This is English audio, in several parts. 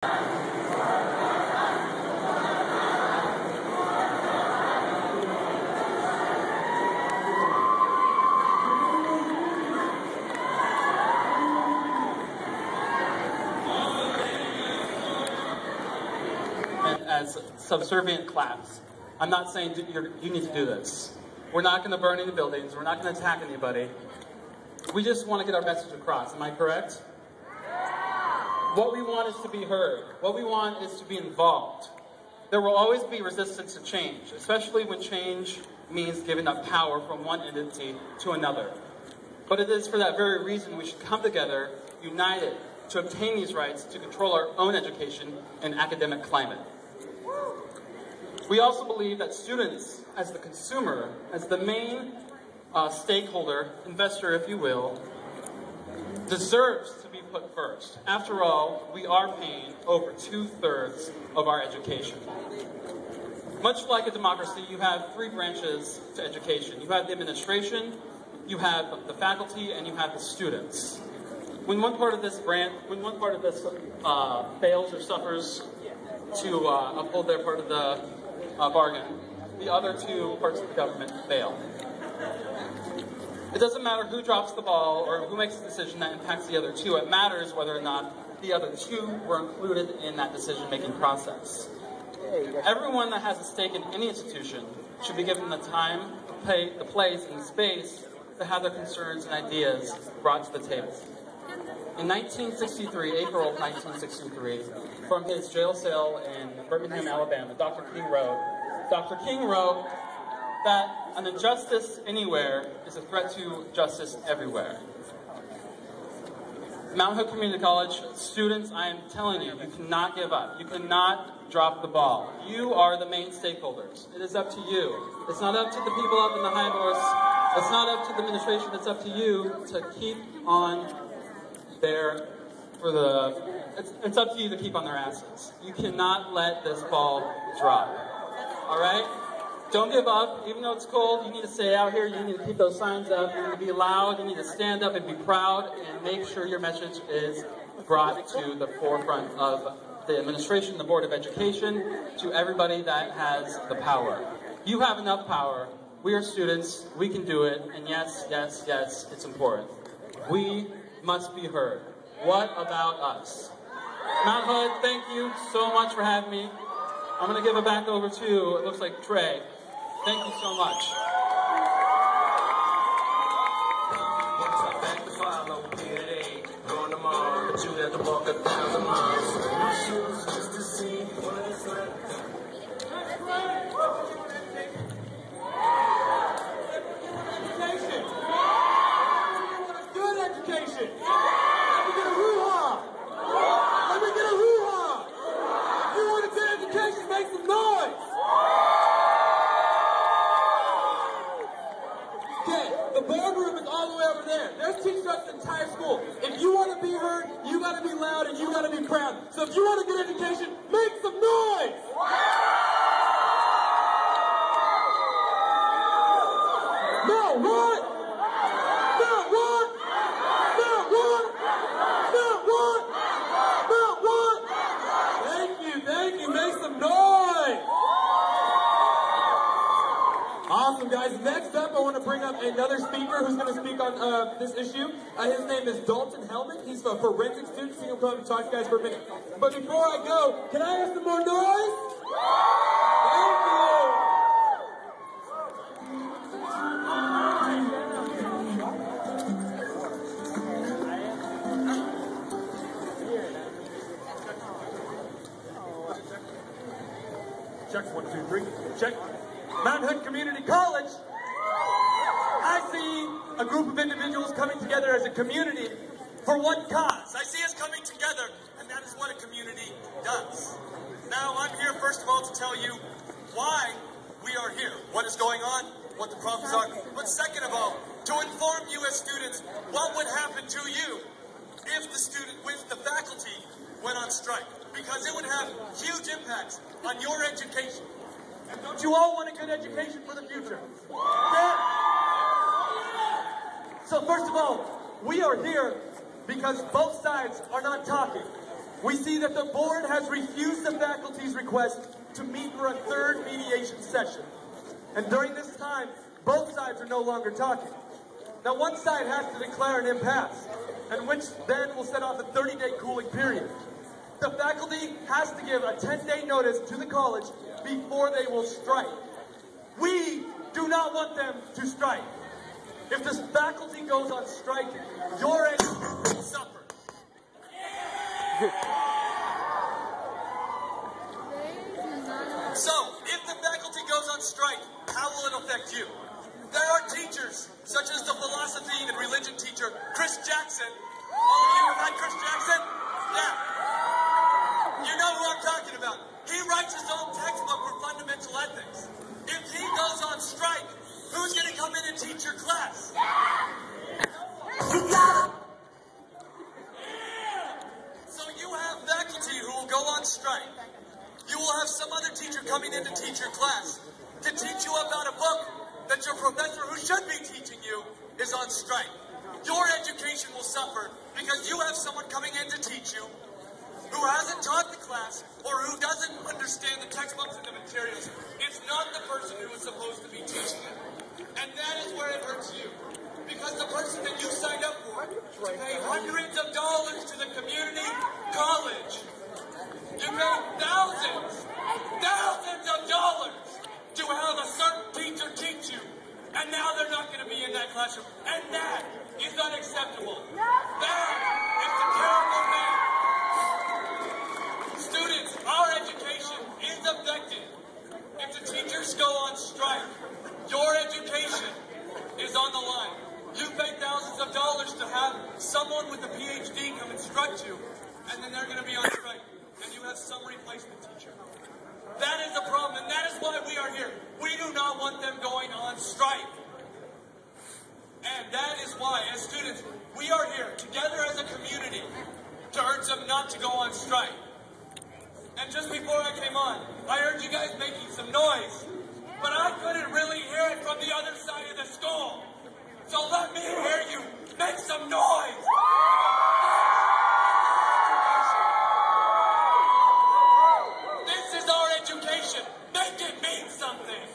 As subservient class. I'm not saying you need to do this. We're not going to burn any buildings. We're not going to attack anybody. We just want to get our message across. Am I correct? What we want is to be heard. What we want is to be involved. There will always be resistance to change, especially when change means giving up power from one entity to another. But it is for that very reason we should come together, united, to obtain these rights to control our own education and academic climate. We also believe that students, as the consumer, as the main stakeholder, investor if you will, deserves to be put first. After all, we are paying over 2/3 of our education. Much like a democracy, you have three branches to education. You have the administration, you have the faculty, and you have the students. When one part of this fails or suffers to uphold their part of the bargain, the other two parts of the government fail. It doesn't matter who drops the ball or who makes the decision that impacts the other two. It matters whether or not the other two were included in that decision-making process. Everyone that has a stake in any institution should be given the time, the place, and the space to have their concerns and ideas brought to the table. In 1963, April of 1963, from his jail cell in Birmingham, Alabama, Dr. King wrote that an injustice anywhere is a threat to justice everywhere. Mount Hood Community College students, I am telling you, you cannot give up. You cannot drop the ball. You are the main stakeholders. It is up to you. It's not up to the people up in the high north. It's not up to the administration. It's up to you to keep on there for the... It's up to you to keep on their asses. You cannot let this ball drop. All right? Don't give up. Even though it's cold, you need to stay out here. You need to keep those signs up. You need to be loud. You need to stand up and be proud and make sure your message is brought to the forefront of the administration, the Board of Education, to everybody that has the power. You have enough power. We are students. We can do it. And yes, yes, yes, it's important. We must be heard. What about us? Mount Hood, thank you so much for having me. I'm going to give it back over to, it looks like Trey. Thank you so much. The boardroom is all the way over there. There's teachers throughout the entire school. If you want to be heard, you got to be loud and you got to be proud. So if you want a good education, make some noise! No, what? No, what? No, what? No, what? No, what? Thank you. Make some noise! Awesome, guys. Next up, I want to bring up another speaker who's going to speak on this issue. His name is Dalton Hellman. He's a forensic student. So he'll come and talk to you guys for a minute. But before I go, can I have some more noise? Thank you. Check 1, 2, 3. Check. Mount Hood Community College, I see a group of individuals coming together as a community for one cause. I see us coming together, and that is what a community does. Now, I'm here, first of all, to tell you why we are here, what is going on, what the problems are, but second of all, to inform you as students what would happen to you if the faculty went on strike, because it would have huge impacts on your education. And don't you all want a good education for the future? Yeah. So first of all, we are here because both sides are not talking. We see that the board has refused the faculty's request to meet for a third mediation session. And during this time, both sides are no longer talking. Now, one side has to declare an impasse, and which then will set off a 30-day cooling period. The faculty has to give a 10-day notice to the college before they will strike. We do not want them to strike. If the faculty goes on strike, your education will suffer. So, if the faculty goes on strike, how will it affect you? There are teachers, such as the philosophy and religion teacher, Chris Jackson. All of you have had Chris Jackson? Yeah. You know who I'm talking about. He writes his own textbook for fundamental ethics. If he goes on strike, who's going to come in and teach your class? So you have faculty who will go on strike. You will have some other teacher coming in to teach your class, to teach you about a book that your professor who should be teaching you is on strike. Your education will suffer because you have someone coming in to teach you who hasn't taught the class or who doesn't understand the textbooks and the materials. It's not the person who is supposed to be teaching it. And that is where it hurts you. Because the person that you signed up for to pay hundreds of dollars to the community college, you pay thousands of dollars to have a certain teacher teach you. And now they're not going to be in that classroom. And that is unacceptable. That is a terrible thing. Students, our education is affected. If the teachers go on strike, your education is on the line. You pay thousands of dollars to have someone with a PhD come instruct you, and then they're going to be on strike, and you have some replacement teacher. That is the problem, and that is why we are here. We do not want them going on strike. And that is why, as students, we are here together as a community to urge them not to go on strike. And just before I came on, I heard you guys making some noise, but I couldn't really hear it from the other side of the school. So let me hear you make some noise. This is our education. Make it mean something.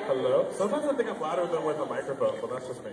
Hello? Sometimes I think I'm louder than with a microphone, but that's just me.